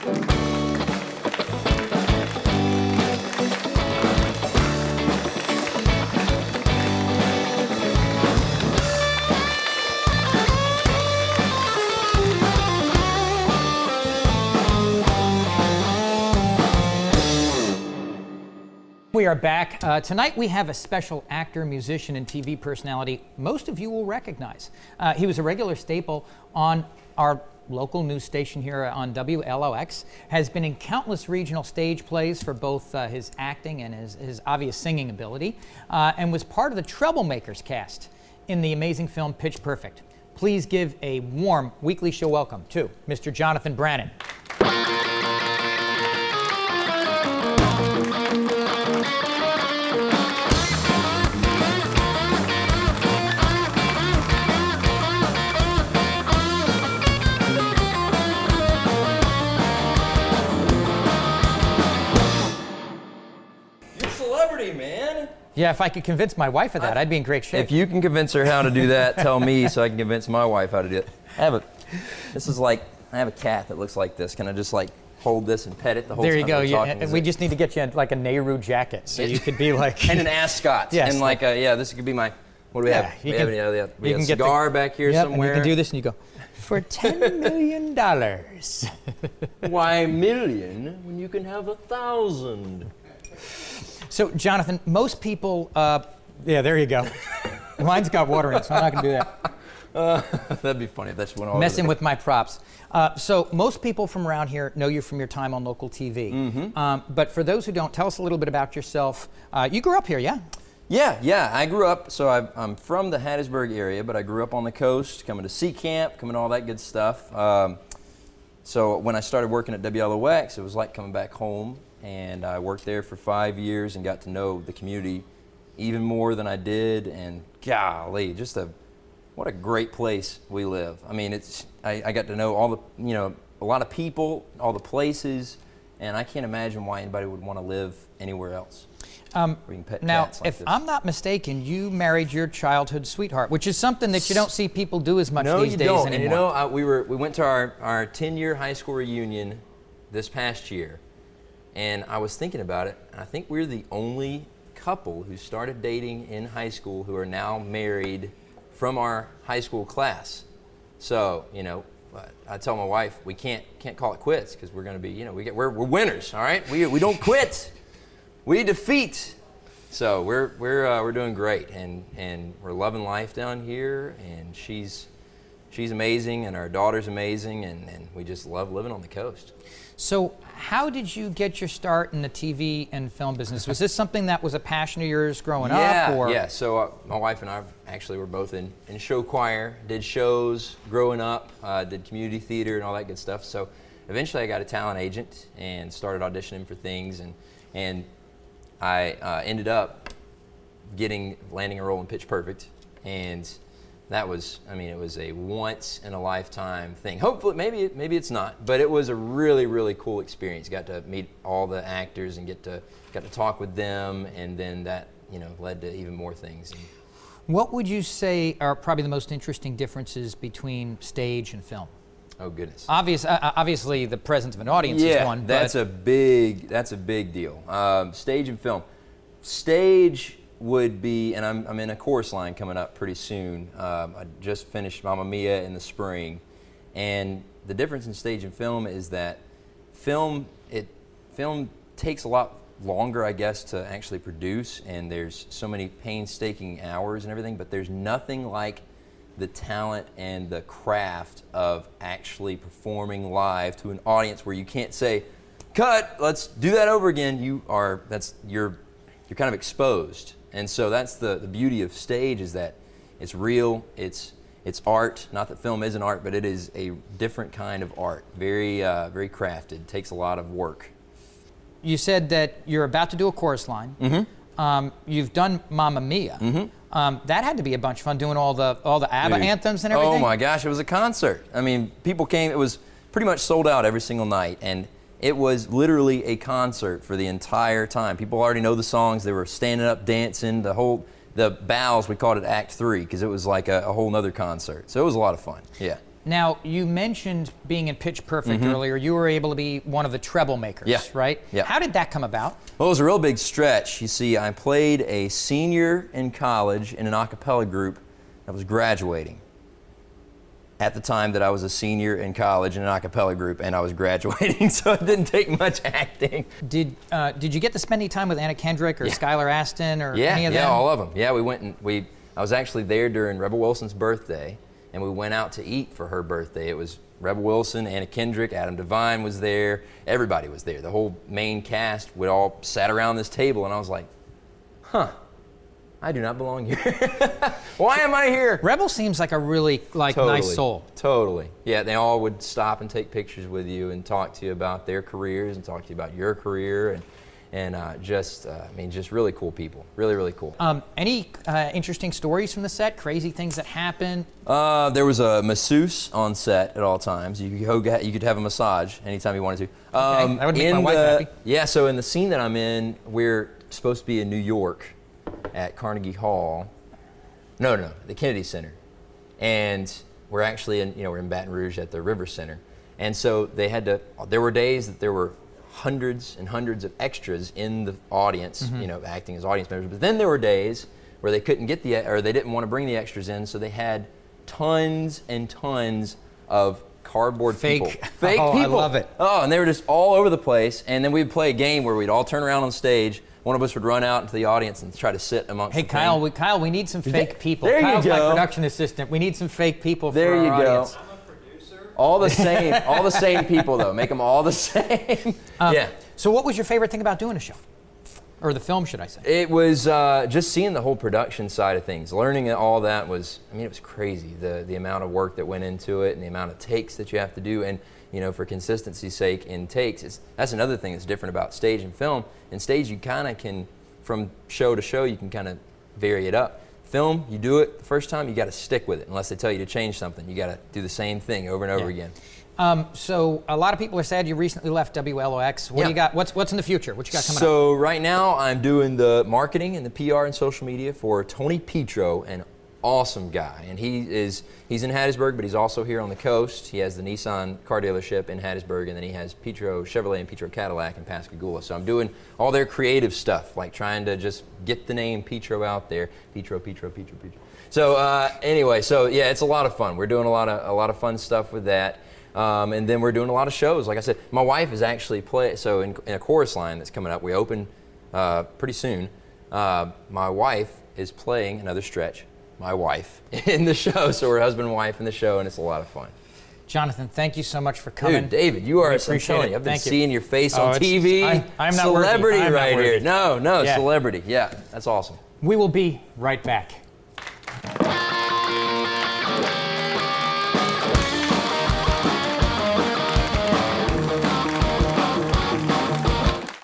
We are back. Tonight we have a special actor, musician, and TV personality most of you will recognize. He was a regular staple on our local news station here on WLOX, has been in countless regional stage plays for both his acting and his obvious singing ability, and was part of the Troublemakers cast in the amazing film Pitch Perfect. Please give a warm weekly show welcome to Mr. Jonathan Brannan. Man. Yeah, if I could convince my wife of that, I'd be in great shape. If you can convince her how to do that, tell me so I can convince my wife how to do it. This is like, I have a cat that looks like this. Can I just like hold this and pet it the whole time? There you go. And we just need to get you like a Nehru jacket so you could be like... and an ascot. Yes. And like, this could be my, what do we have? We have a cigar back here somewhere. And you can do this and you go, for $10 million. Why million when you can have 1,000? So, Jonathan, most people, yeah, there you go. Mine's got water in it, so I'm not going to do that. That'd be funny if that's one. Messing with my props. So, most people from around here know you from your time on local TV. Mm-hmm. But for those who don't, tell us a little bit about yourself. You grew up here, yeah? Yeah. I grew up, so I'm from the Hattiesburg area, but I grew up on the coast, coming to sea camp, coming to all that good stuff. So when I started working at WLOX, it was like coming back home. And I worked there for 5 years and got to know the community even more than I did. And golly, what a great place we live. I mean, I got to know all the, a lot of people, all the places, and I can't imagine why anybody would want to live anywhere else. Where you can pet now, cats like if this. I'm not mistaken, you married your childhood sweetheart, which is something that you don't see people do as much these days anymore. No, you don't. And we went to our 10-year high school reunion this past year. And I was thinking about it, and I think we're the only couple who started dating in high school who are now married from our high school class. So, I tell my wife we can't call it quits because we're going to be, we're winners, all right? We don't quit, we defeat. So we're doing great, and we're loving life down here, and she's amazing, and our daughter's amazing, and we just love living on the coast. So how did you get your start in the TV and film business? Was this something that was a passion of yours growing up? Or? Yeah, so my wife and I actually were both in show choir, did shows growing up, did community theater and all that good stuff. So eventually I got a talent agent and started auditioning for things, and I ended up landing a role in Pitch Perfect, and that was, it was a once in a lifetime thing. Hopefully, maybe it's not, but it was a really, really cool experience. Got to meet all the actors and got to talk with them, and then that, led to even more things. What would you say are probably the most interesting differences between stage and film? Oh goodness. Obviously, the presence of an audience is one. That's a big deal. Stage and film. Stage would be, and I'm in a chorus line coming up pretty soon. I just finished Mamma Mia in the spring, and the difference in stage and film is that film takes a lot longer, I guess, to actually produce, and there's so many painstaking hours and everything, but there's nothing like the talent and the craft of actually performing live to an audience where you can't say, cut, let's do that over again. You're kind of exposed. And so that's the beauty of stage, is that it's real, it's art. Not that film isn't art, but it is a different kind of art. Very crafted, takes a lot of work. You said that you're about to do a chorus line. Mm-hmm. You've done Mamma Mia. Mm-hmm. That had to be a bunch of fun, doing all the ABBA anthems and everything. Oh my gosh, it was a concert. People came, it was pretty much sold out every single night, and it was literally a concert for the entire time. People already know the songs. They were standing up, dancing. The bows, we called it Act 3 because it was like a whole nother concert. So it was a lot of fun. Yeah. Now, you mentioned being in Pitch Perfect earlier. You were able to be one of the treble makers, right? Yeah. How did that come about? Well, it was a real big stretch. You see, I played a senior in college in an a cappella group that was graduating. At the time that I was a senior in college in an a cappella group and I was graduating, so it didn't take much acting. Did you get to spend any time with Anna Kendrick or Skylar Astin or any of them? Yeah, all of them. Yeah, we went and I was actually there during Rebel Wilson's birthday, and we went out to eat for her birthday. It was Rebel Wilson, Anna Kendrick, Adam Devine was there. Everybody was there. The whole main cast, we all sat around this table, and I was like, huh, I do not belong here. Why am I here? Rebel seems like a really nice soul. Totally. Yeah, they all would stop and take pictures with you and talk to you about their careers and talk to you about your career, and just really cool people. Really, really cool. Any interesting stories from the set? Crazy things that happened? There was a masseuse on set at all times. You could have a massage anytime you wanted to. Okay. That would make my wife happy. Yeah, so in the scene that I'm in, we're supposed to be in New York at Carnegie Hall. No, the Kennedy Center. And we're actually we're in Baton Rouge at the River Center. And so there were days that there were hundreds and hundreds of extras in the audience, acting as audience members. But then there were days where they couldn't get or they didn't want to bring the extras in, so they had tons and tons of cardboard people. Fake people. I love it. Oh, and they were just all over the place. And then we'd play a game where we'd all turn around on stage. One of us would run out into the audience and try to sit amongst. Hey, Kyle, we need some fake people. There Kyle's you go. my production assistant. We need some fake people for there our you audience. Go. All the same people though. Make them all the same. Yeah. So what was your favorite thing about doing a show? Or the film, should I say? It was just seeing the whole production side of things. Learning all that was, it was crazy. The amount of work that went into it and the amount of takes that you have to do. And, for consistency's sake in takes, that's another thing that's different about stage and film. In stage, you kind of can, from show to show, you can kind of vary it up. Film, you do it the first time, you got to stick with it. Unless they tell you to change something, you got to do the same thing over and over again. So a lot of people are sad you recently left WLOX. What do you got? What's in the future? What you got coming up? So right now I'm doing the marketing and the PR and social media for Tony Petro, an awesome guy. And he's in Hattiesburg, but he's also here on the coast. He has the Nissan car dealership in Hattiesburg, and then he has Petro Chevrolet and Petro Cadillac in Pascagoula. So I'm doing all their creative stuff, like trying to just get the name Petro out there. Petro. So anyway, so yeah, it's a lot of fun. We're doing a lot of fun stuff with that. And then we're doing a lot of shows. Like I said, my wife is actually in a chorus line that's coming up. We open pretty soon. My wife is playing another stretch. My wife in the show, so we're husband and wife in the show, and it's a lot of fun. Jonathan, thank you so much for coming. Dude, David, you are, I'm telling you, I've been seeing your face on TV. I'm not celebrity worthy. right here. No, celebrity. Yeah, that's awesome. We will be right back.